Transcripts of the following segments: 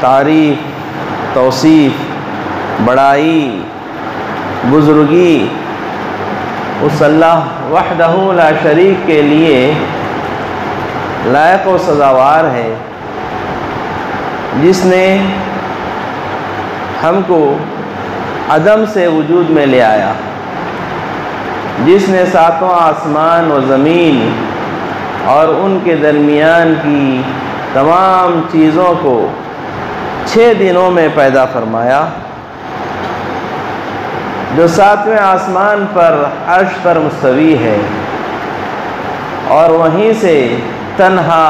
तारीफ़, तौसीफ़, बड़ाई, बुज़ुर्गी उस अल्लाह वहदहू ला शरीक के लिए लायक व सज़ावार है, जिसने हमको अदम से वजूद में ले आया, जिसने सातों आसमान व ज़मीन और उनके दरमियान की तमाम चीज़ों को 6 दिनों में पैदा फरमाया, जो 7वें आसमान पर अर्श पर मुस्तवी है और वहीं से तन्हा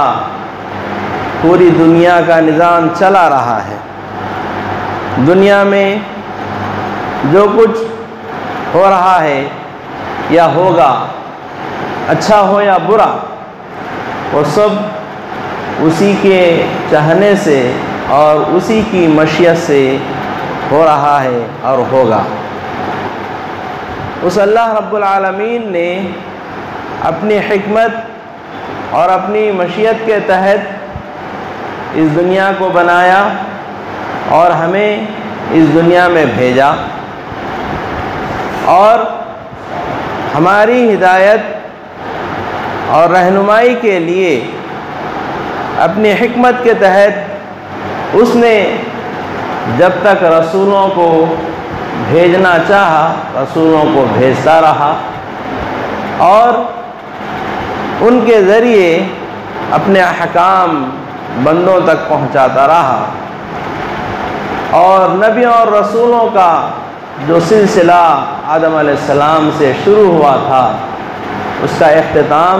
पूरी दुनिया का निज़ाम चला रहा है। दुनिया में जो कुछ हो रहा है या होगा, अच्छा हो या बुरा, वो सब उसी के चाहने से और उसी की मशीयत से हो रहा है और होगा। उस अल्लाह रब्बुल आलमीन ने अपनी हिकमत और अपनी मशीयत के तहत इस दुनिया को बनाया और हमें इस दुनिया में भेजा और हमारी हिदायत और रहनुमाई के लिए अपनी हिकमत के तहत उसने जब तक रसूलों को भेजना चाहा रसूलों को भेजता रहा और उनके ज़रिए अपने अहकाम बंदों तक पहुंचाता रहा। और नबियों और रसूलों का जो सिलसिला आदम अलैहिस्सलाम से शुरू हुआ था, उसका इख्तिताम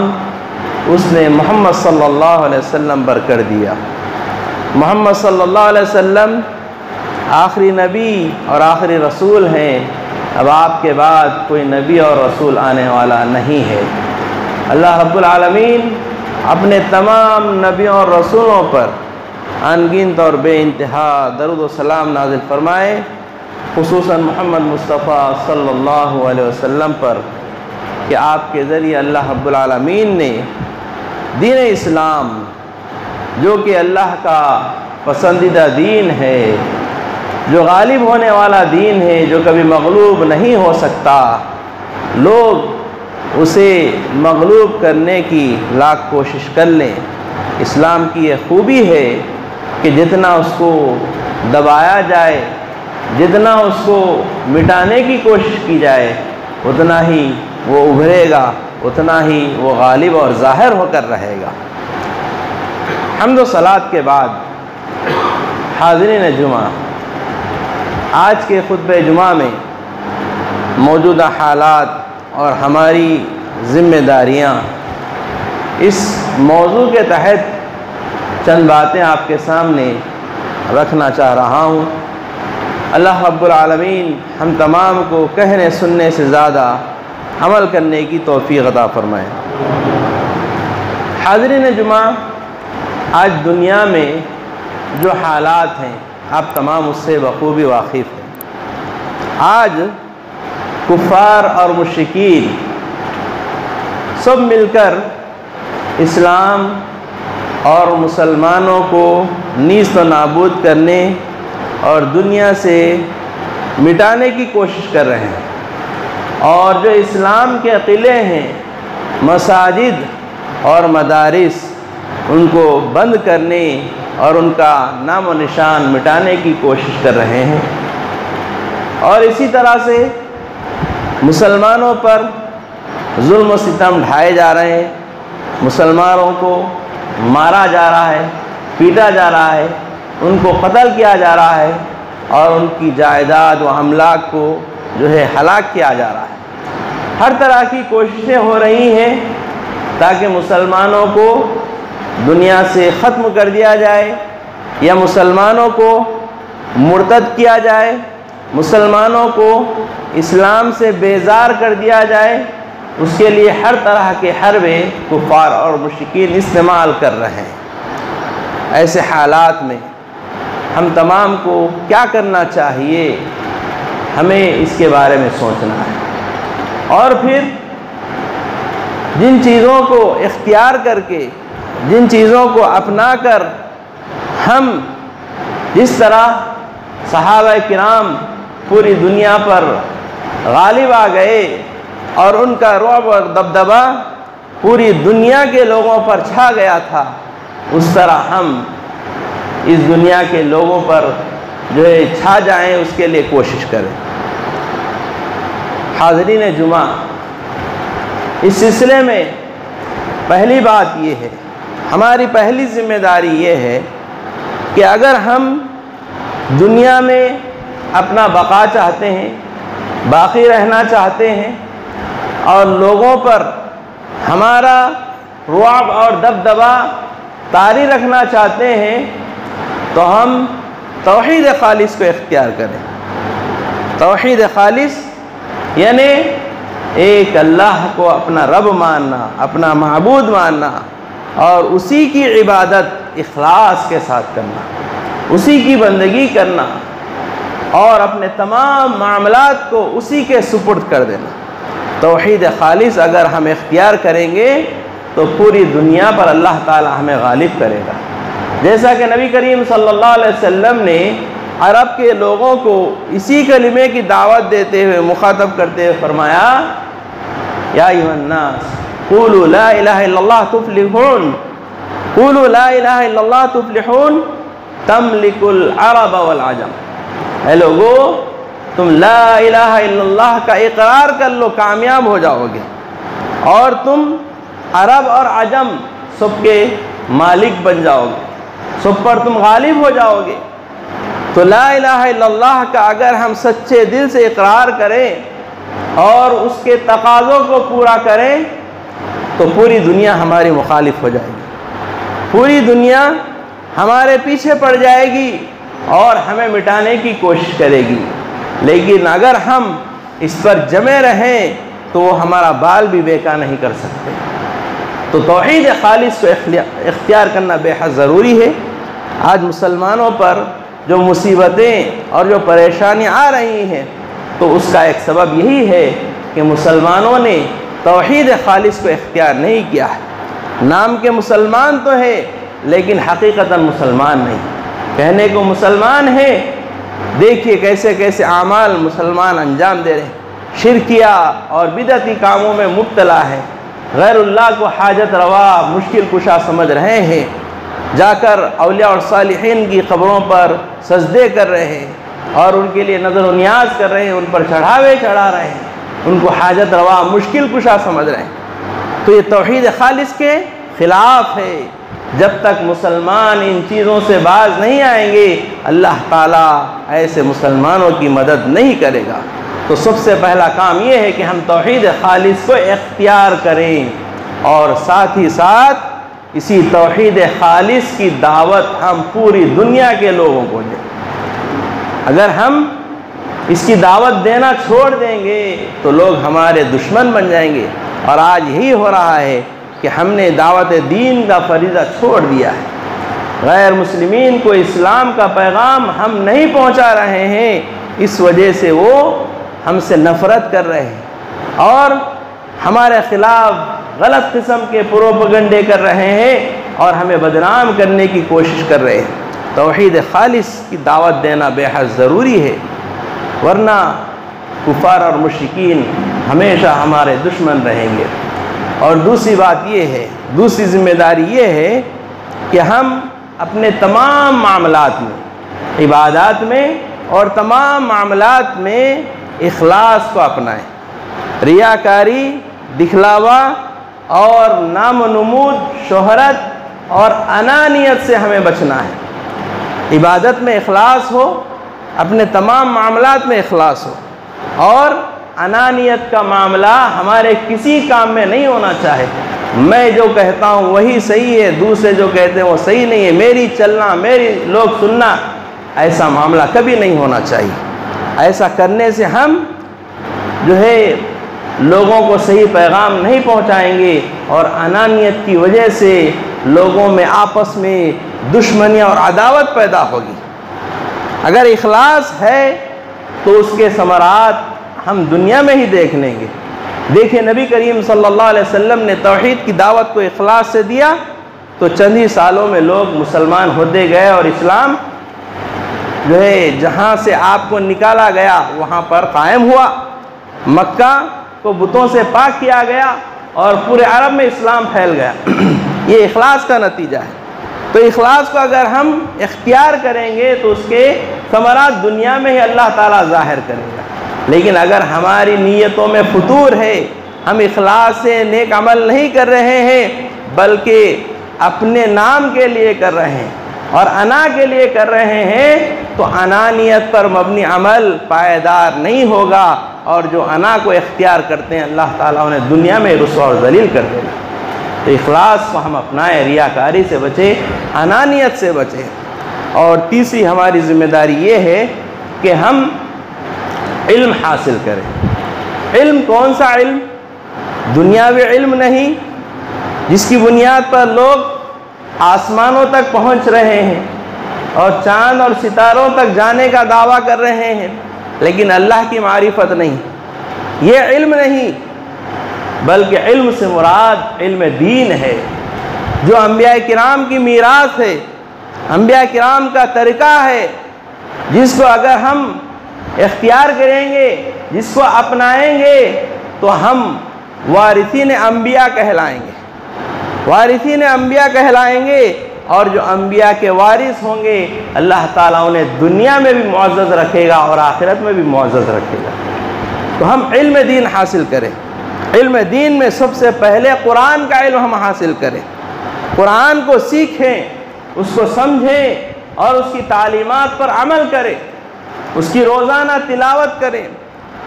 उसने मोहम्मद सल्लल्लाहु अलैहि वसल्लम पर कर दिया। मोहम्मद सल्लल्लाहु अलैहि वसल्लम आखिरी नबी और आखिरी रसूल हैं। अब आपके बाद कोई नबी और रसूल आने वाला नहीं है। अल्लाह रब्बुल आलमीन अपने तमाम नबियों और रसूलों पर अनगिनत और बेइंतहा दरूद व सलाम नाज़िल फरमाए, खुसूसन मोहम्मद मुस्तफ़ा सल्लल्लाहु अलैहि वसल्लम पर, कि आपके ज़रिए अल्लाह रब्बुल आलमीन ने दीन इस्लाम, जो कि अल्लाह का पसंदीदा दीन है, जो गालिब होने वाला दीन है, जो कभी मग़लूब नहीं हो सकता, लोग उसे मग़लूब करने की लाख कोशिश कर लें। इस्लाम की ये खूबी है कि जितना उसको दबाया जाए, जितना उसको मिटाने की कोशिश की जाए, उतना ही वो उभरेगा, उतना ही वो गालिब और ज़ाहिर होकर रहेगा। हम्द व सलात के बाद हाज़रीन जुमा, आज के खुतबे जुमा में मौजूदा हालात और हमारी ज़िम्मेदारियाँ, इस मौजू के तहत चंद बातें आपके सामने रखना चाह रहा हूँ। अल्लाह रब्बुल आलमीन हम तमाम को कहने सुनने से ज़्यादा अमल करने की तौफ़ीक़ अता फ़रमाए। हाज़रीन जुमा, आज दुनिया में जो हालात हैं, आप तमाम उससे बखूबी वाकिफ़ हैं। आज कुफ़ार और मुश्रिकीन सब मिलकर इस्लाम और मुसलमानों को नीस्त व नाबूद करने और दुनिया से मिटाने की कोशिश कर रहे हैं। और जो इस्लाम के क़िले हैं, मसाजिद और मदारिस, उनको बंद करने और उनका नाम व निशान मिटाने की कोशिश कर रहे हैं। और इसी तरह से मुसलमानों पर जुल्म व सितम ढाए जा रहे हैं, मुसलमानों को मारा जा रहा है, पीटा जा रहा है, उनको कत्ल किया जा रहा है और उनकी जायदाद व अमलाक को जो है हलाक किया जा रहा है। हर तरह की कोशिशें हो रही हैं ताकि मुसलमानों को दुनिया से ख़त्म कर दिया जाए या मुसलमानों को मुर्तद किया जाए, मुसलमानों को इस्लाम से बेजार कर दिया जाए, उसके लिए हर तरह के हरबे कुफ़ार और मुश्रिकीन इस्तेमाल कर रहे हैं। ऐसे हालात में हम तमाम को क्या करना चाहिए, हमें इसके बारे में सोचना है। और फिर जिन चीज़ों को इख्तियार करके, जिन चीज़ों को अपना कर हम जिस तरह सहाबा किराम पूरी दुनिया पर गालिब आ गए और उनका रुअब और दबदबा पूरी दुनिया के लोगों पर छा गया था, उस तरह हम इस दुनिया के लोगों पर जो है छा जाएं, उसके लिए कोशिश करें। हाज़रीन जुमा, इस सिलसिले में पहली बात ये है, हमारी पहली जिम्मेदारी ये है कि अगर हम दुनिया में अपना बका चाहते हैं, बाकी रहना चाहते हैं और लोगों पर हमारा रुअब और दबदबा तारी रखना चाहते हैं, तो हम तौहीद खालिस को इख्तियार करें। तौहीद खालिस यानी एक अल्लाह को अपना रब मानना, अपना माबूद मानना और उसी की इबादत इखलास के साथ करना, उसी की बंदगी करना और अपने तमाम मामलात को उसी के सुपुर्द कर देना। तौहीद खालिस अगर हम इख्तियार करेंगे तो पूरी दुनिया पर अल्लाह ताला हमें गालिब करेगा। जैसा कि नबी करीम सल्लल्लाहु अलैहि वसल्लम ने अरब के लोगों को इसी कलिमे की दावत देते हुए, मुखातब करते हुए फरमाया, या अय्युहन्नास क़ूलू ला इलाहा इल्लल्लाह तुफ़्लिहून, क़ूलू ला इलाहा इल्लल्लाह तुफ़्लिहून तमलिकुल अरब वल अजम। है लोगो, तुम ला इलाहा इल्लल्लाह का इकरार कर लो, कामयाब हो जाओगे और तुम अरब और अजम सबके मालिक बन जाओगे, सब पर तुम गालिब हो जाओगे। तो ला इलाहा इल्लल्लाह का अगर हम सच्चे दिल से इकरार करें और उसके तकाज़ों को पूरा करें तो पूरी दुनिया हमारी मुखालिफ हो जाएगी, पूरी दुनिया हमारे पीछे पड़ जाएगी और हमें मिटाने की कोशिश करेगी। लेकिन अगर हम इस पर जमे रहें तो वो हमारा बाल भी बेका नहीं कर सकते। तो तौहीद खालिस को इख्तियार करना बेहद ज़रूरी है। आज मुसलमानों पर जो मुसीबतें और जो परेशानियाँ आ रही हैं, तो उसका एक सबब यही है कि मुसलमानों ने तौहीद खालिस को इख्तियार नहीं किया है। नाम के मुसलमान तो है लेकिन हकीकतन मुसलमान नहीं। कहने को मुसलमान है, देखिए कैसे कैसे आमाल मुसलमान अंजाम दे रहे हैं, शिरकिया और बिदअती कामों में मुब्तला है, गैरुल्लाह को हाजत रवा मुश्किल कुशा समझ रहे हैं, जाकर औलिया और सालिहीन की क़ब्रों पर सजदे कर रहे हैं और उनके लिए नज़र नियाज कर रहे हैं, उन पर चढ़ावे चढ़ा रहे हैं, उनको हाजत रवा मुश्किल कुशा समझ रहे हैं। तो ये तौहीद खालिस के ख़िलाफ़ है। जब तक मुसलमान इन चीज़ों से बाज नहीं आएंगे, अल्लाह ताला ऐसे मुसलमानों की मदद नहीं करेगा। तो सबसे पहला काम ये है कि हम तौहीद खालिस को इख्तियार करें और साथ ही साथ इसी तौहीद खालिस की दावत हम पूरी दुनिया के लोगों को दें। अगर हम इसकी दावत देना छोड़ देंगे तो लोग हमारे दुश्मन बन जाएंगे। और आज यही हो रहा है कि हमने दावत दीन का फरीज़ा छोड़ दिया है। गैर मुस्लिमीन को इस्लाम का पैगाम हम नहीं पहुंचा रहे हैं, इस वजह से वो हमसे नफ़रत कर रहे हैं और हमारे ख़िलाफ़ गलत किस्म के प्रोपेगेंडे कर रहे हैं और हमें बदनाम करने की कोशिश कर रहे हैं। तौहीद खालिस की दावत देना बेहद ज़रूरी है, वरना कुफ़ार और मुश्रिकीन हमेशा हमारे दुश्मन रहेंगे। और दूसरी बात ये है, दूसरी ज़िम्मेदारी ये है कि हम अपने तमाम मामलात में, इबादात में और तमाम मामलात में इखलास को अपनाएं। रियाकारी, दिखलावा और नामनमूद, शोहरत और अनानियत से हमें बचना है। इबादत में इखलास हो, अपने तमाम मामलात में इखलास हो और अनानियत का मामला हमारे किसी काम में नहीं होना चाहिए। मैं जो कहता हूँ वही सही है, दूसरे जो कहते हैं वो सही नहीं है, मेरी चलना, मेरी लोग सुनना, ऐसा मामला कभी नहीं होना चाहिए। ऐसा करने से हम जो है लोगों को सही पैगाम नहीं पहुंचाएंगे और अनानियत की वजह से लोगों में आपस में दुश्मनियां और अदावत पैदा होगी। अगर इखलास है तो उसके समरात हम दुनिया में ही देख लेंगे। देखिए नबी करीम सल्लल्लाहु अलैहि वसल्लम ने तौहीद की दावत को इखलास से दिया तो चंद ही सालों में लोग मुसलमान होते गए और इस्लाम जो है जहाँ से आपको निकाला गया वहाँ पर कायम हुआ। मक्का को बुतों से पाक किया गया और पूरे अरब में इस्लाम फैल गया। ये इखलास का नतीजा है। तो इखलास को अगर हम इख्तियार करेंगे तो उसके समरात दुनिया में ही अल्लाह ताला ज़ाहिर करेगा। लेकिन अगर हमारी नीयतों में फुतूर है, हम इखलास से नेक अमल नहीं कर रहे हैं बल्कि अपने नाम के लिए कर रहे हैं और अना के लिए कर रहे हैं, तो अनानियत पर मबनी अमल पायदार नहीं होगा और जो अना को इख्तियार करते हैं अल्लाह ताला उन्हें दुनिया में रुसवा और ज़लील कर देगा। तो इखलास को हम अपनाएं, रियाकारी से बचें, अनानियत से बचें। और तीसरी हमारी ज़िम्मेदारी ये है कि हम इल्म हासिल करें। इल्म कौन सा इल्म? दुनियावी इल्म नहीं जिसकी बुनियाद पर लोग आसमानों तक पहुंच रहे हैं और चांद और सितारों तक जाने का दावा कर रहे हैं, लेकिन अल्लाह की मारिफत नहीं। ये इल्म नहीं बल्कि इल्म से मुराद इल्म दीन है, जो अंबिया किराम की मीरास है, अंबिया किराम का तरीक़ा है, जिसको अगर हम इख्तियार करेंगे, जिसको अपनाएंगे तो हम वारिसीन अंबिया कहलाएंगे, वारिसीन अंबिया कहलाएंगे। और जो अंबिया के वारिस होंगे अल्लाह ताला उन्हें दुनिया में भी मुअज़्ज़ज़ रखेगा और आखिरत में भी मुअज़्ज़ज़ रखेगा। तो हम इल्म दीन हासिल करें। इल्म दीन में सबसे पहले कुरान का इल्म हम हासिल करें, कुरान को सीखें, उसको समझें और उसकी तालीमात पर अमल करें, उसकी रोज़ाना तिलावत करें।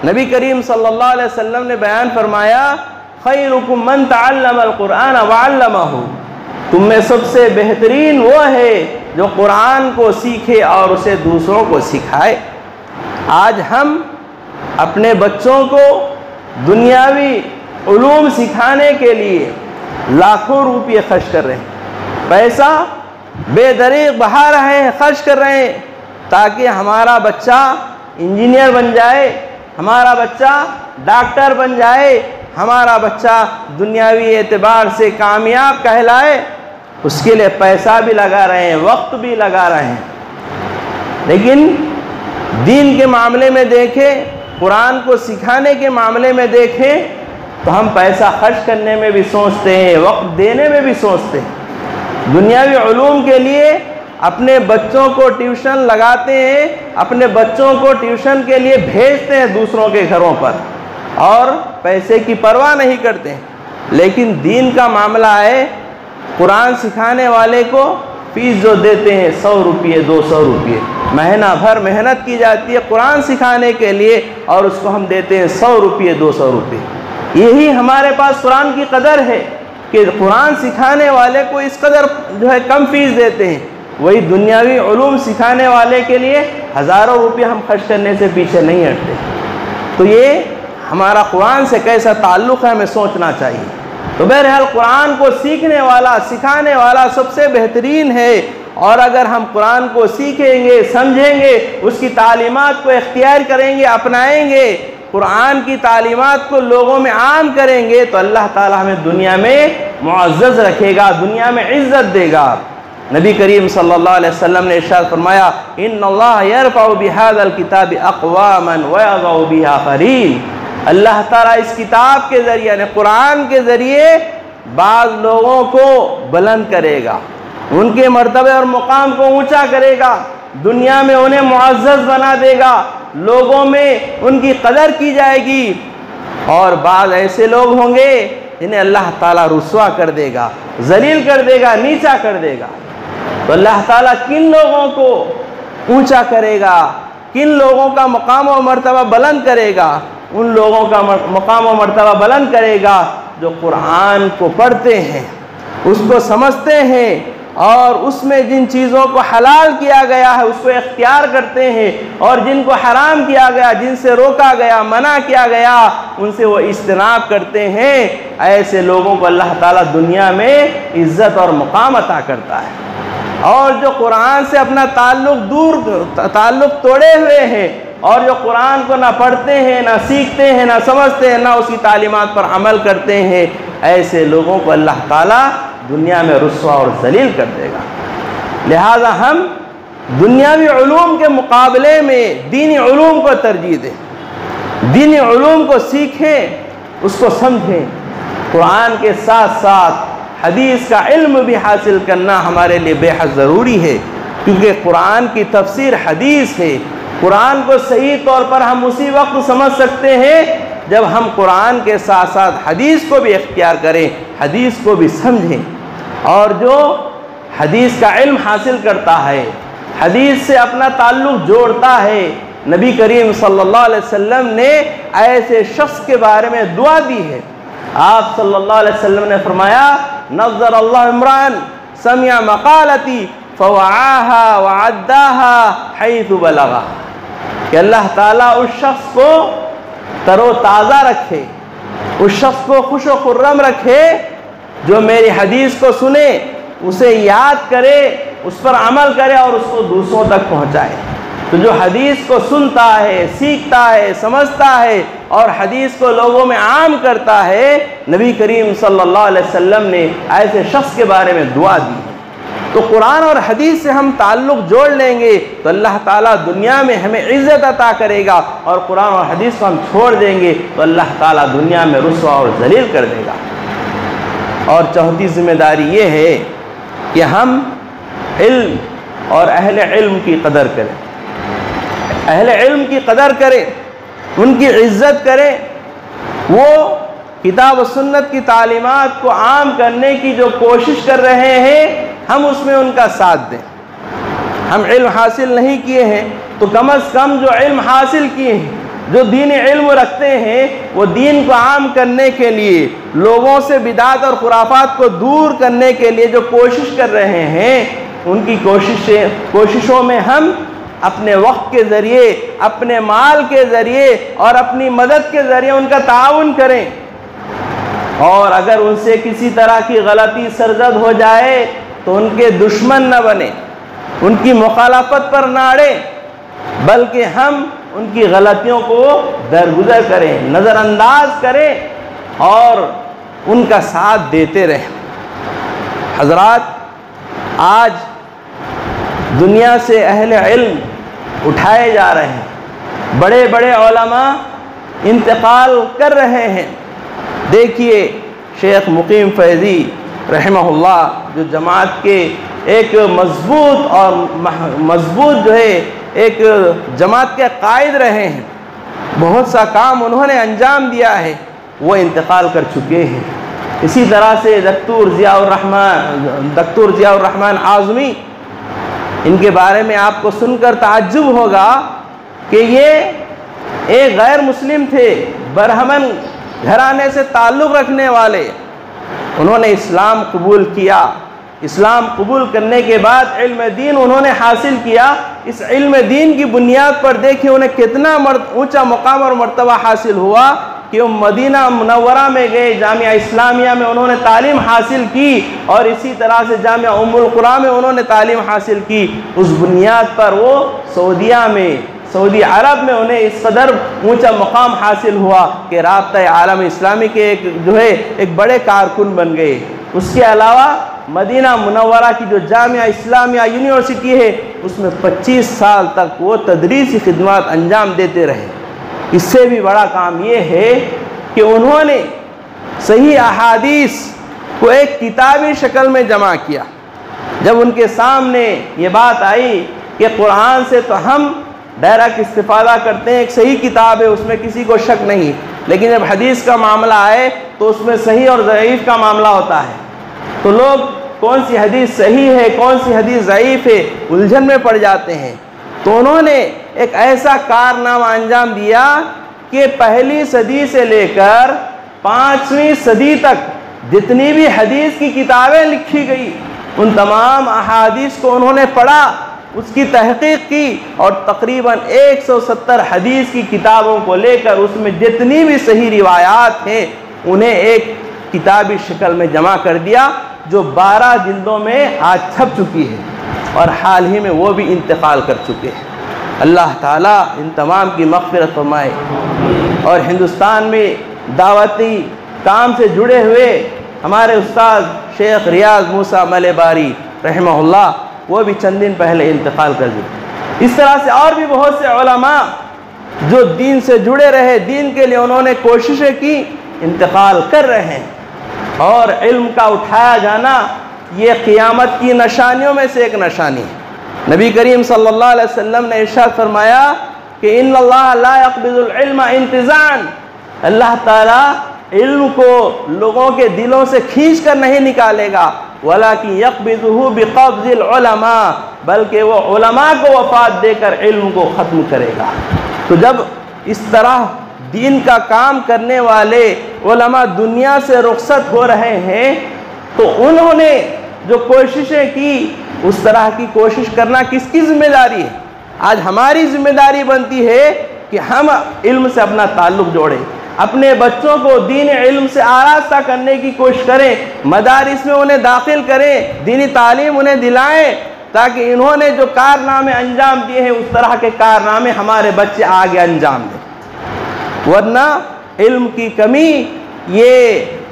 नबी करीम सल्लल्लाहु अलैहि वसल्लम ने बयान फरमाया, खैरुकुम मन तअल्लमल कुरान व अल्लमहु, तुम में सबसे बेहतरीन वो है जो कुरान को सीखे और उसे दूसरों को सिखाए। आज हम अपने बच्चों को दुनियावी उलूम सिखाने के लिए लाखों रुपये खर्च कर रहे हैं, पैसा बेदरीग बहा रहे हैं, खर्च कर रहे हैं ताकि हमारा बच्चा इंजीनियर बन जाए, हमारा बच्चा डॉक्टर बन जाए, हमारा बच्चा दुनियावी एतबार से कामयाब कहलाए। उसके लिए पैसा भी लगा रहे हैं, वक्त भी लगा रहे हैं। लेकिन दीन के मामले में देखें, कुरान को सिखाने के मामले में देखें तो हम पैसा खर्च करने में भी सोचते हैं, वक्त देने में भी सोचते हैं। दुनियावी उलूम के लिए अपने बच्चों को ट्यूशन लगाते हैं, अपने बच्चों को ट्यूशन के लिए भेजते हैं दूसरों के घरों पर और पैसे की परवाह नहीं करते हैं। लेकिन दीन का मामला है, कुरान सिखाने वाले को फीस जो देते हैं 100 रुपये 200 रुपये, महीना भर मेहनत की जाती है कुरान सिखाने के लिए और उसको हम देते हैं 100 रुपये 200 रुपये। यही हमारे पास कुरान की कदर है कि कुरान सिखाने वाले को इस कदर जो है कम फीस देते हैं, वही दुनियावी उलूम सिखाने वाले के लिए हज़ारों रुपये हम खर्च करने से पीछे नहीं हटते। तो ये हमारा कुरान से कैसा ताल्लुक़ है हमें सोचना चाहिए। तो बहरहाल कुरान को सीखने वाला, सिखाने वाला सबसे बेहतरीन है। और अगर हम कुरान को सीखेंगे, समझेंगे, उसकी तालीमात को इख्तियार करेंगे, अपनाएंगे, कुरान की तालीमात को लोगों में आम करेंगे तो अल्लाह ताला हमें दुनिया में मुअज़्ज़ज़ रखेगा, दुनिया में इज़्ज़त देगा। नबी करीम सल्लल्लाहु अलैहि वसल्लम ने इरशाद फरमाया, इन्नल्लाह यरफ़उ बिहाज़ल किताबि अक़वामन व यज़उ बिही आख़रीन। अल्लाह ताला इस किताब के ज़रिए यानी कुरान के ज़रिए बाज़ लोगों को बुलंद करेगा, उनके मर्तबे और मुकाम को ऊंचा करेगा, दुनिया में उन्हें मुअज़्ज़ज़ बना देगा, लोगों में उनकी कदर की जाएगी। और बाज़ ऐसे लोग होंगे जिन्हें अल्लाह ताला रुस्वा कर देगा, ज़लील कर देगा, नीचा कर देगा। तो अल्लाह ताला किन लोगों को ऊंचा करेगा, किन लोगों का मकाम और मर्तबा बुलंद करेगा? उन लोगों का मकाम और मर्तबा बुलंद करेगा जो कुरान को पढ़ते हैं, उसको समझते हैं और उसमें जिन चीज़ों को हलाल किया गया है उसको इख्तियार करते हैं, और जिनको हराम किया गया, जिनसे रोका गया, मना किया गया, उनसे वो इज्तनाब करते हैं, ऐसे लोगों को अल्लाह ताला दुनिया में इज़्ज़त और मुकाम अता करता है। और जो कुरान से अपना ताल्लुक़ तोड़े हुए हैं और जो कुरान को ना पढ़ते हैं, ना सीखते हैं, ना समझते हैं, ना उसकी तालीमात पर अमल करते हैं, ऐसे लोगों को अल्लाह ताला दुनिया में रुस्वा और जलील कर देगा। लिहाजा हम दुनियावी उलूम के मुकाबले में दीनी उलूम को तरजीह दें, दीनी उलूम को सीखें, उसको समझें। कुरान के साथ साथ हदीस का इल्म भी हासिल करना हमारे लिए बेहद ज़रूरी है, क्योंकि कुरान की तफसीर हदीस है। कुरान को सही तौर पर हम उसी वक्त समझ सकते हैं जब हम कुरान के साथ साथ हदीस को भी इख्तियार करें, हदीस को भी समझें। और जो हदीस का इल्म हासिल करता है, हदीस से अपना ताल्लुक़ जोड़ता है, नबी करीम सल्लल्लाहु अलैहि वसल्लम ने ऐसे शख्स के बारे में दुआ दी है। आप सल्लल्लाहु अलैहि वसल्लम ने फरमाया, नज़्ज़र अल्लाहु इम्रान समिअ मक़ालती फ़वआहा वअद्दाहा हैथु बलगा, कि अल्लाह ताला उस शख्स को तरोताज़ा रखे, उस शख्स को खुश व खुर्रम रखे जो मेरी हदीस को सुने, उसे याद करे, उस पर अमल करे और उसको दूसरों तक पहुँचाए। तो जो हदीस को सुनता है, सीखता है, समझता है और हदीस को लोगों में आम करता है, नबी करीम सल्लल्लाहु अलैहि वसल्लम ने ऐसे शख्स के बारे में दुआ दी है। तो कुरान और हदीस से हम ताल्लुक़ जोड़ लेंगे तो अल्लाह ताला दुनिया में हमें इज़्ज़त अता करेगा, और कुरान और हदीस को हम छोड़ देंगे तो अल्लाह ताला दुनिया में रुस्वा और जलील कर देगा। और चौथी ज़िम्मेदारी ये है कि हम इल्म और अहले इल्म की कदर करें, अहले इल्म की कदर करें, उनकी इज़्ज़त करें। वो किताब व सुन्नत की तालीमात को आम करने की जो कोशिश कर रहे हैं, हम उसमें उनका साथ दें। हम इल्म हासिल नहीं किए हैं तो कम अज़ कम जो इल्म हासिल किए हैं, जो दीन इल्म रखते हैं, वो दीन को आम करने के लिए, लोगों से बिदात और खुराफात को दूर करने के लिए जो कोशिश कर रहे हैं, उनकी कोशिशों में हम अपने वक्त के ज़रिए, अपने माल के ज़रिए और अपनी मदद के ज़रिए उनका ताउन करें। और अगर उनसे किसी तरह की गलती सरजद हो जाए तो उनके दुश्मन न बने, उनकी मुखालफत पर ना अड़े, बल्कि हम उनकी गलतियों को दरगुजर करें, नज़रअंदाज करें और उनका साथ देते रहें। हज़रात, आज दुनिया से अहले इल्म उठाए जा रहे हैं, बड़े बड़े उलमा इंतकाल कर रहे हैं। देखिए शेख मुकीम फैज़ी रहमहुल्लाह, जो जमात के एक मजबूत जो है एक जमात के कायद रहे हैं, बहुत सा काम उन्होंने अंजाम दिया है, वो इंतकाल कर चुके हैं। इसी तरह से दक्तूर ज़ियाउर रहमान आज़मी, इनके बारे में आपको सुनकर ताज्जुब होगा कि ये एक गैर मुस्लिम थे, बरहमन घराने से ताल्लुक़ रखने वाले। उन्होंने इस्लाम कबूल किया, इस्लाम कबूल करने के बाद इल्म दीन उन्होंने हासिल किया। इस इल्म दीन की बुनियाद पर देखिए उन्हें कितना ऊंचा मुकाम और मर्तबा हासिल हुआ कि वो मदीना मुनव्वरा में गए, जामिया इस्लामिया में उन्होंने तालीम हासिल की, और इसी तरह से जामिया उम्मुल कुरा में उन्होंने तालीम हासिल की। उस बुनियाद पर वो सऊदी अरब में उन्हें इस कदर ऊंचा मुकाम हासिल हुआ कि राब्ता आलम इस्लामी के एक बड़े कारकुन बन गए। उसके अलावा मदीना मुनव्वरा की जो जामिया इस्लामिया यूनिवर्सिटी है, उसमें 25 साल तक वो तदरीसी खिदमत अंजाम देते रहे। इससे भी बड़ा काम ये है कि उन्होंने सही अहादीस को एक किताबी शक्ल में जमा किया। जब उनके सामने ये बात आई कि कुरान से तो हम डायरेक्ट इस्तिफ़ादा करते हैं, एक सही किताब है, उसमें किसी को शक नहीं, लेकिन जब हदीस का मामला आए तो उसमें सही और ज़ईफ़ का मामला होता है। तो लोग कौन सी हदीस सही है, कौन सी हदीस ज़ईफ़ है, उलझन में पड़ जाते हैं। तो उन्होंने एक ऐसा कारनामा अंजाम दिया कि पहली सदी से लेकर 5वीं सदी तक जितनी भी हदीस की किताबें लिखी गई उन तमाम अहादीस को उन्होंने पढ़ा, उसकी तहकीक की और तकरीबन 170 हदीस की किताबों को लेकर उसमें जितनी भी सही रिवायात हैं उन्हें एक किताबी शक्ल में जमा कर दिया, जो 12 जिल्दों में आज छप चुकी है और हाल ही में वो भी इंतकाल कर चुके हैं। अल्लाह ताला इन तमाम की मग़फ़िरत फरमाए। और हिंदुस्तान में दावती काम से जुड़े हुए हमारे उस्ताद शेख रियाज मूसा मलेबारी रहमहुल्लाह, वो भी चंद दिन पहले इंतकाल कर दिए। इस तरह से और भी बहुत से उलमा जो दीन से जुड़े रहे, दीन के लिए उन्होंने कोशिशें की, इंतकाल कर रहे हैं। और इल्म का उठाया जाना ये क़ियामत की निशानियों में से एक निशानी है। नबी करीम सल्लल्लाहु अलैहि वसल्लम ने इरशाद फरमाया कि इन्नल्लाह ला यक़बिज़ुल इल्म इंतिज़ान, अल्लाह ताला इल्म को लोगों के दिलों से खींच कर नहीं निकालेगा, वलाकिन यक़बिज़ुहु बिक़ब्ज़िल उलमा, बल्कि वो उलमा को वफ़ात देकर इल्म को ख़त्म करेगा। तो जब इस तरह दीन का काम करने वाले उलमा दुनिया से रुखसत हो रहे हैं तो उन्होंने जो कोशिशें की उस तरह की कोशिश करना किसकी जिम्मेदारी है? आज हमारी जिम्मेदारी बनती है कि हम इल्म से अपना ताल्लुक़ जोड़ें, अपने बच्चों को दीन इल्म से आरास्ता करने की कोशिश करें, मदारिस में उन्हें दाखिल करें, दीनी तालीम उन्हें दिलाएं, ताकि इन्होंने जो कारनामे अंजाम दिए हैं उस तरह के कारनामे हमारे बच्चे आगे अंजाम दें। वरना इल्म की कमी ये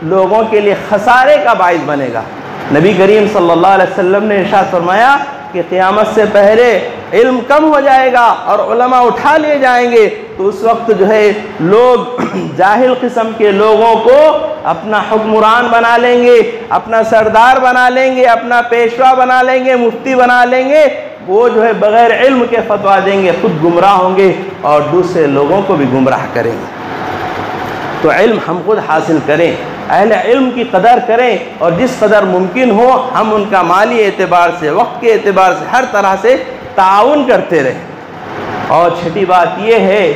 लोगों के लिए खसारे का बाइस बनेगा। नबी करीम सल्लल्लाहु अलैहि वसल्लम ने इरशाद फरमाया कि क़ियामत से पहले इल्म कम हो जाएगा और उलमा उठा लिए जाएंगे, तो उस वक्त जो है लोग जाहिल किस्म के लोगों को अपना हुक्मरान बना लेंगे, अपना सरदार बना लेंगे, अपना पेशवा बना लेंगे, मुफ्ती बना लेंगे। वो जो है बग़ैर इल्म के फतवा देंगे, खुद गुमराह होंगे और दूसरे लोगों को भी गुमराह करेंगे। तो इल्म हम खुद हासिल करें, अहले इल्म की कदर करें और जिस कदर मुमकिन हो हम उनका माली एतबार से, वक्त के एतबार से, हर तरह से ताउन करते रहें। और छठी बात यह है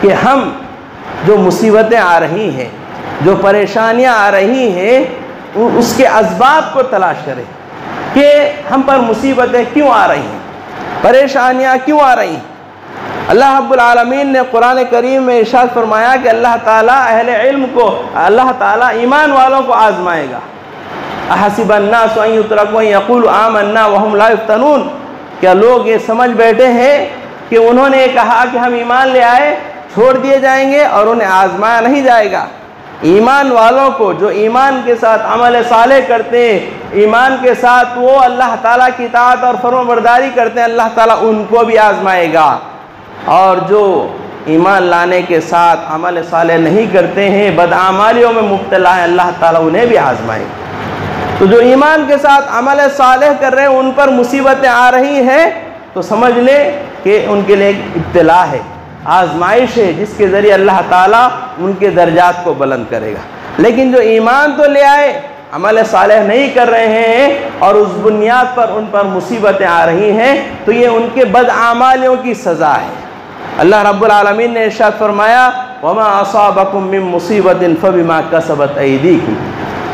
कि हम जो मुसीबतें आ रही हैं, जो परेशानियां आ रही हैं, उसके असबाब को तलाश करें कि हम पर मुसीबतें क्यों आ रही हैं, परेशानियां क्यों आ रही हैं। अल्लाह रब्बुल आलमीन ने कुरान करीम में इरशाद फरमाया कि अल्लाह ताला अहले इल्म को, अल्लाह ताला ईमान वालों को आजमाएगा। अहसिबन्नासु अन युतरकू अन यक़ूलू आमन्ना वहुम ला युफ्तनून, क्या लोग ये समझ बैठे हैं कि उन्होंने कहा कि हम ईमान ले आए, छोड़ दिए जाएंगे और उन्हें आजमाया नहीं जाएगा। ईमान वालों को, जो ईमान के साथ अमल सालेह करते हैं, ईमान के साथ वो अल्लाह ताला की इताअत और फरमाबरदारी करते हैं, अल्लाह ताला उनको भी आजमाएगा। और जो ईमान लाने के साथ अमल सालेह नहीं करते हैं, बदआमालियों में मुब्तला हैं, अल्लाह ताला उन्हें भी आजमाएगा। तो जो ईमान के साथ अमल सालेह कर रहे हैं उन पर मुसीबतें आ रही हैं तो समझ लें कि उनके लिए एक इब्तिला है, आजमाइश है, जिसके ज़रिए अल्लाह ताला उनके दर्जात को बुलंद करेगा। लेकिन जो ईमान तो ले आए, अमल सालेह नहीं कर रहे हैं और उस बुनियाद पर उन पर मुसीबतें आ रही हैं, तो ये उनके बदआमालियों की सज़ा है। अल्लाह रब्बुल आलमीन ने इरशाद फरमाया वमा असाबकुम मिन मुसीबतिन फबिमा कसबत अयदीकुम,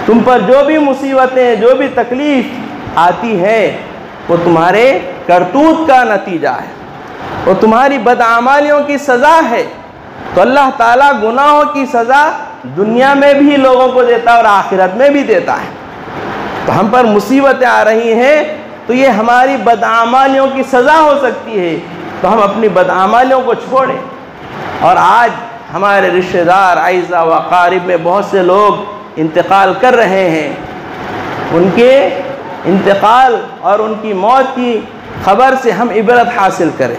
तुम पर जो भी मुसीबतें, जो भी तकलीफ़ आती है वो तुम्हारे करतूत का नतीजा है, वो तुम्हारी बदआमालियों की सज़ा है। तो अल्लाह ताला गुनाहों की सज़ा दुनिया में भी लोगों को देता है और आखिरत में भी देता है। तो हम पर मुसीबतें आ रही हैं तो ये हमारी बदआमालियों की सज़ा हो सकती है, तो हम अपनी बदआमालियों को छोड़ें। और आज हमारे रिश्तेदार, आइज़ा व अक़ारिब में बहुत से लोग इंतकाल कर रहे हैं। उनके इंतकाल और उनकी मौत की ख़बर से हम इबरत हासिल करें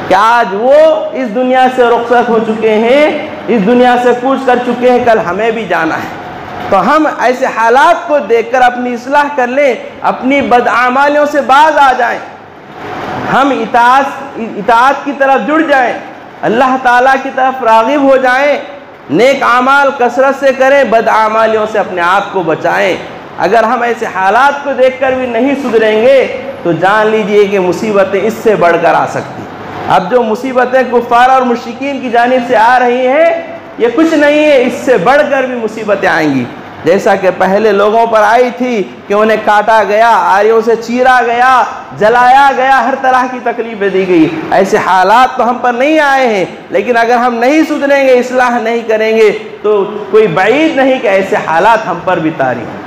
कि आज वो इस दुनिया से रुखसत हो चुके हैं, इस दुनिया से कूच कर चुके हैं, कल हमें भी जाना है। तो हम ऐसे हालात को देखकर अपनी इस्लाह कर लें, अपनी बदआमालियों से बाज आ जाएं, हम इताअत की तरफ जुड़ जाएं, अल्लाह ताला की तरफ राग़िब हो जाएं, नेक आमाल कसरत से करें, बदआमालियों से अपने आप को बचाएं। अगर हम ऐसे हालात को देखकर भी नहीं सुधरेंगे तो जान लीजिए कि मुसीबतें इससे बढ़कर आ सकती। अब जो मुसीबतें कुफ़ार और मुश्रिकीन की जानिब से आ रही हैं ये कुछ नहीं है, इससे बढ़कर भी मुसीबतें आएंगी। जैसा कि पहले लोगों पर आई थी कि उन्हें काटा गया, आरियों से चीरा गया, जलाया गया, हर तरह की तकलीफें दी गई। ऐसे हालात तो हम पर नहीं आए हैं, लेकिन अगर हम नहीं सुधरेंगे, इस्लाह नहीं करेंगे, तो कोई बाईद नहीं कि ऐसे हालात हम पर भी तारी हैं।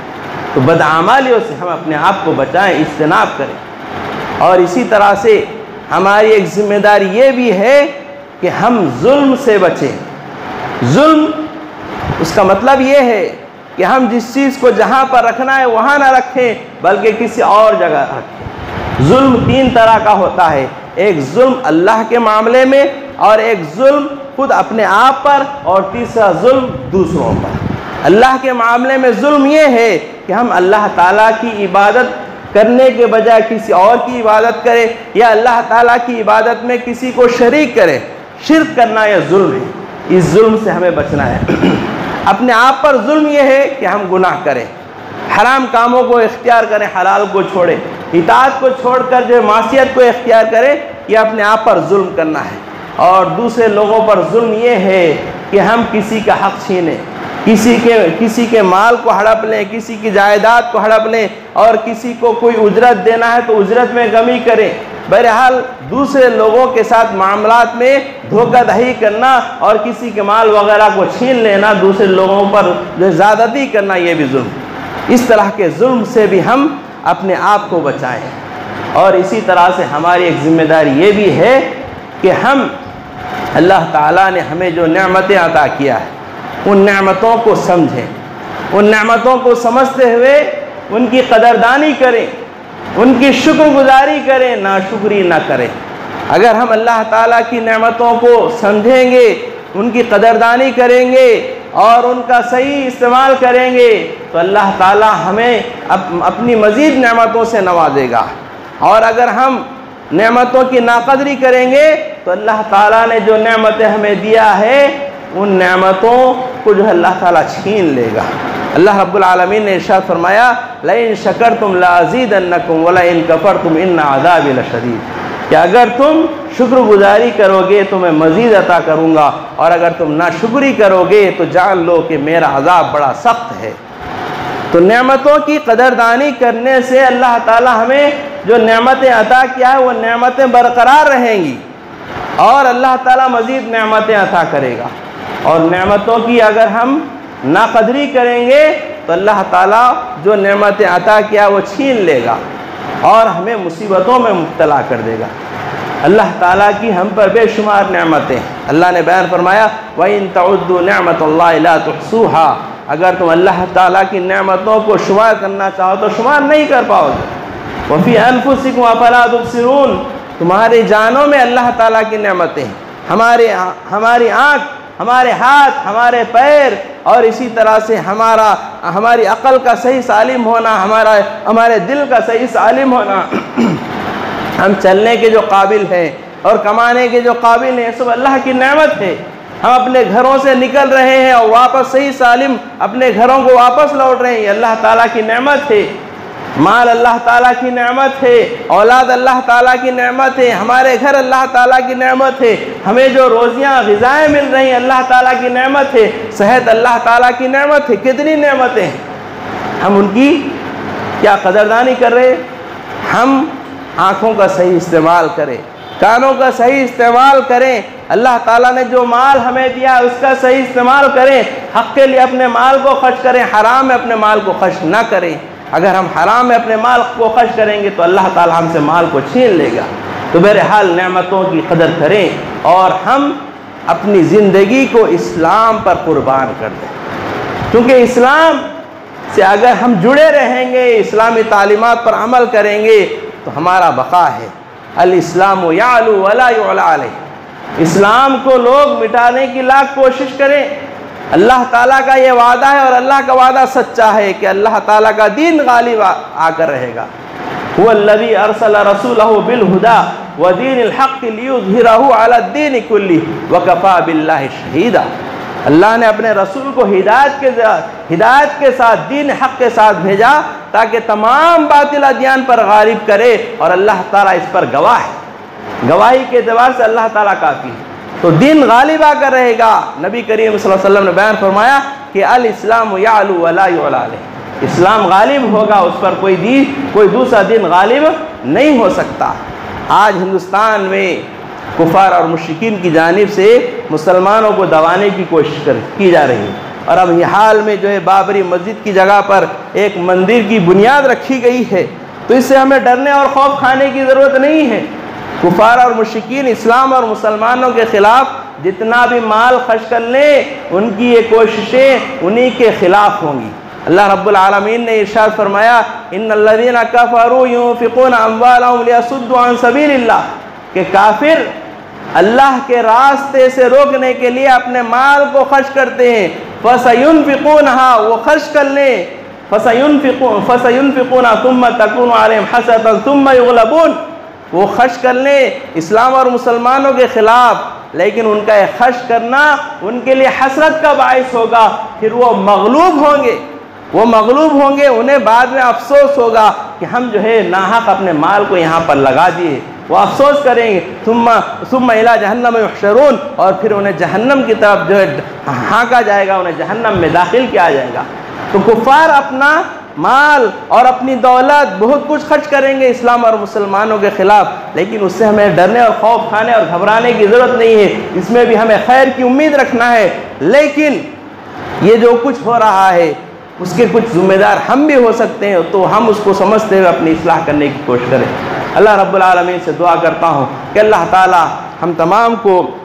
तो बदआमालियों से हम अपने आप को बचाएं, इज्तनाब करें। और इसी तरह से हमारी एक जिम्मेदारी ये भी है कि हम जुल्म से बचें। जुल्म उसका मतलब ये है कि हम जिस चीज़ को जहाँ पर रखना है वहाँ ना रखें, बल्कि किसी और जगह रखें। जुल्म 3 तरह का होता है, एक जुल्म अल्लाह के मामले में, और एक जुल्म खुद अपने आप पर, और तीसरा जुल्म दूसरों पर। अल्लाह के मामले में जुल्म ये है कि हम अल्लाह ताला की इबादत करने के बजाय किसी और की इबादत करें, या अल्लाह ताला की इबादत में किसी को शरीक करें। शिर्क करना यह जुल्म है, इस जुल्म से हमें बचना है। अपने आप पर जुल्म यह है कि हम गुनाह करें, हराम कामों को इख्तियार करें, हलाल को छोड़ें, इताअत को छोड़कर जो मासियत को इख्तियार करें, यह अपने आप पर जुल्म करना है। और दूसरे लोगों पर जुल्म यह है कि हम किसी का हक़ छीनें, किसी के माल को हड़प लें, किसी की जायदाद को हड़प लें, और किसी को कोई उजरत देना है तो उजरत में कमी करें। बहरहाल दूसरे लोगों के साथ मामलात में धोखाधड़ी करना और किसी के माल वगैरह को छीन लेना, दूसरे लोगों पर जो ज़्यादती करना, ये भी जुल्म। इस तरह के जुल्म से भी हम अपने आप को बचाएं। और इसी तरह से हमारी एक ज़िम्मेदारी ये भी है कि हम अल्लाह ताला ने हमें जो नेमतें अता किया है, उन नेमतों को समझें, उन नेमतों को समझते हुए उनकी कदरदानी करें, उनकी शुक्रगुजारी करें, नाशुक्री ना करें। अगर हम अल्लाह ताला की नेमतों को समझेंगे, उनकी कदरदानी करेंगे और उनका सही इस्तेमाल करेंगे, तो अल्लाह ताला हमें अपनी मज़ीद नेमतों से नवाजेगा। और अगर हम नेमतों की नाकदरी करेंगे, तो अल्लाह ताला ने जो नेमतें हमें दिया है, उन नेमतों को जो अल्लाह ताला छीन लेगा। अल्लाह रब्बुल आलमीन ने इरशाद फरमाया, लइन शकरतुम लाज़ीदन्नकुम वलइन कफरतुम इन्न अज़ाबी लशदीद, कि अगर तुम शुक्रगुजारी करोगे तो मैं मज़ीद अता करूँगा, और अगर तुम नाशुक्री करोगे तो जान लो कि मेरा अज़ाब बड़ा सख्त है। तो नेमतों की कदरदानी करने से अल्लाह ताला हमें जो नेमतें अता किया है, वो नेमतें बरकरार रहेंगी, और अल्लाह ताला मज़ीद नेमतें अता करेगा। और नेमतों की अगर हम नाकदरी करेंगे, तो अल्लाह ताला जो नेमतें अता किया वो छीन लेगा और हमें मुसीबतों में मुब्तला कर देगा। अल्लाह ताला की हम पर बेशुमार नेमतें। अल्लाह ने बयान फरमाया, व इन तउद्दू निअमतल्लाहि ला तुहसूहा, अगर तुम अल्लाह ताला की नेमतों को शुमार करना चाहो तो शुमार नहीं कर पाओगे। व फी अनफुसिकुम अफला तुबसिरून, तुम्हारी जानों में अल्लाह ताला की नेमतें, हमारी आँख, हमारे हाथ, हमारे पैर, और इसी तरह से हमारी अक़ल का सही सालिम होना, हमारे दिल का सही सालिम होना, हम चलने के जो काबिल हैं और कमाने के जो काबिल हैं, सब अल्लाह की नेमत है। हम अपने घरों से निकल रहे हैं और वापस सही सालिम अपने घरों को वापस लौट रहे हैं, ये अल्लाह ताला की नेमत है। माल अल्लाह ताला की नेमत है, औलाद अल्लाह ताला की नेमत है, हमारे घर अल्लाह ताला की नेमत है, हमें जो रोज़ियाँ ग़िज़ाएँ मिल रही हैं अल्लाह ताला की नेमत है, सेहत अल्लाह ताला की नेमत है। कितनी नेमतें हैं, हम उनकी क्या कदरदानी कर रहे? हम आँखों का सही इस्तेमाल करें, कानों का सही इस्तेमाल करें, अल्लाह ताला ने जो माल हमें दिया उसका सही इस्तेमाल करें, हक़ के लिए अपने माल को खर्च करें, हराम में अपने माल को खर्च ना करें। अगर हम हराम में अपने माल को खर्च करेंगे तो अल्लाह ताला हमसे माल को छीन लेगा। तो बहरहाल नेमतों की कदर करें और हम अपनी ज़िंदगी को इस्लाम पर कुर्बान कर दें, क्योंकि इस्लाम से अगर हम जुड़े रहेंगे, इस्लामी तालीमात पर अमल करेंगे, तो हमारा बका है। अल इस्लाम यालू वला युला अलैह, इस्लाम को लोग मिटाने की लाख कोशिश करें, अल्लाह ताला का ये वादा है और अल्लाह का वादा सच्चा है कि अल्लाह ताला का दीन गालिब आकर रहेगा। हुवल्लज़ी अरसला रसूलहु बिल हुदा व दीनिल हक़्क़ि लियुज़हिरहु अला दीनि कुल्ली व कफ़ा बिल्लाहि शहीदा। अल्लाह ने अपने रसूल को हिदायत के साथ, दीन हक़ के साथ भेजा ताकि तमाम बातिल अदियान पर गालिब करे, और अल्लाह ताला इस पर गवाह है। गवाही के एतबार से अल्लाह ताला काफ़ी है। तो दिन गालिब आकर रहेगा। नबी करीम सल्लल्लाहु अलैहि वसल्लम ने बयान फरमाया कि अल इस्लाम यालू वला युला अलैह, इस्लाम गालिब होगा, उस पर कोई दूसरा दिन गालिब नहीं हो सकता। आज हिंदुस्तान में कुफार और मुश्रिकीन की जानिब से मुसलमानों को दबाने की कोशिश की जा रही है। और अब हाल में जो है बाबरी मस्जिद की जगह पर एक मंदिर की बुनियाद रखी गई है, तो इससे हमें डरने और खौफ खाने की ज़रूरत नहीं है। कुफार और मुश्रिकीन इस्लाम और मुसलमानों के ख़िलाफ़ जितना भी माल खर्च कर लें, उनकी ये कोशिशें उन्हीं के ख़िलाफ़ होंगी। अल्लाह रब्बुल आलमीन ने इरशाद फरमाया, इन्नल्लज़ीना कफ़रू युनफ़िक़ूना अम्वालहुम लियसुद्दू अन सबीलिल्लाह, कि काफिर अल्लाह के रास्ते से रोकने के लिए अपने माल को खर्च करते हैं। फसयुनफ़िक़ूनहा, वो खर्च कर लें, फसयुनफ़िक़ूना सुम्मा तकूनु अलैहिम हसरतन सुम्मा युग़लबून, वो खर्च कर लें इस्लाम और मुसलमानों के ख़िलाफ़, लेकिन उनका ये खर्च करना उनके लिए हसरत का बाइस होगा। फिर वो मग़लूब होंगे, उन्हें बाद में अफसोस होगा कि हम जो है नाहक अपने माल को यहाँ पर लगा दिए। वो अफसोस करेंगे, सुम्मा इला जहन्नम युहशरून, और फिर उन्हें जहन्नम की तरफ जो है हाँका जाएगा, उन्हें जहन्नम में दाखिल किया जाएगा। तो कुफ़ार अपना माल और अपनी दौलत बहुत कुछ खर्च करेंगे इस्लाम और मुसलमानों के ख़िलाफ़, लेकिन उससे हमें डरने और खौफ खाने और घबराने की ज़रूरत नहीं है। इसमें भी हमें खैर की उम्मीद रखना है। लेकिन ये जो कुछ हो रहा है उसके कुछ ज़िम्मेदार हम भी हो सकते हैं, तो हम उसको समझते हुए अपनी इस्लाह करने की कोशिश करें। अल्लाह रब्बुल आलमीन से दुआ करता हूँ कि अल्लाह ताला हम तमाम को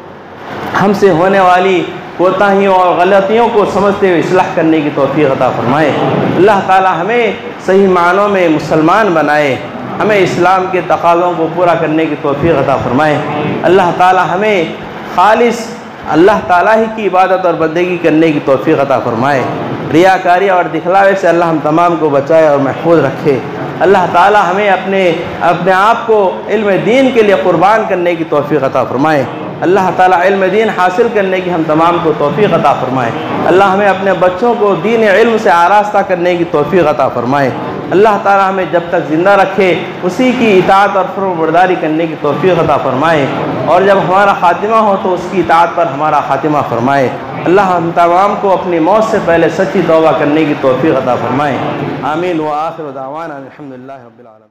हमसे होने वाली कोताहियों और गलतियों को समझते हुए इस्लाह करने की तौफीक अता फरमाए। अल्लाह ताला हमें सही मानों में मुसलमान बनाए, हमें इस्लाम के तकाज़ों को पूरा करने की तौफीक अता फरमाए। अल्लाह ताला हमें खालिस अल्लाह ताला ही की इबादत और बंदगी करने की तौफीक अता फरमाए। रियाकारी और दिखलावे से अल्लाह हम तमाम को बचाए और महफूज रखे। अल्लाह ताला हमें अपने आप को इल्म दीन के लिए क़ुरबान करने की तौफीक अता फरमाए। अल्लाह ताला इल्म दीन हासिल करने की हम तमाम को तौफीक अता फरमाए। अल्लाह हमें अपने बच्चों को दीन इल्म से आरास्ता करने की तौफीक अता फरमाए। अल्लाह ताला हमें जब तक ज़िंदा रखे उसी की इताअत और फरमाबरदारी करने की तौफीक अता फरमाए, और जब हमारा ख़ातिमा हो तो उसकी इताअत पर हमारा ख़ातिमा फरमाए। अल्लाह हम तमाम को अपनी मौत से पहले सच्ची तौबा करने की तौफीक अता फरमाए। आमीन व आखिर दावाना अल्हम्दुलिल्लाहि रब्बिल आलमीन।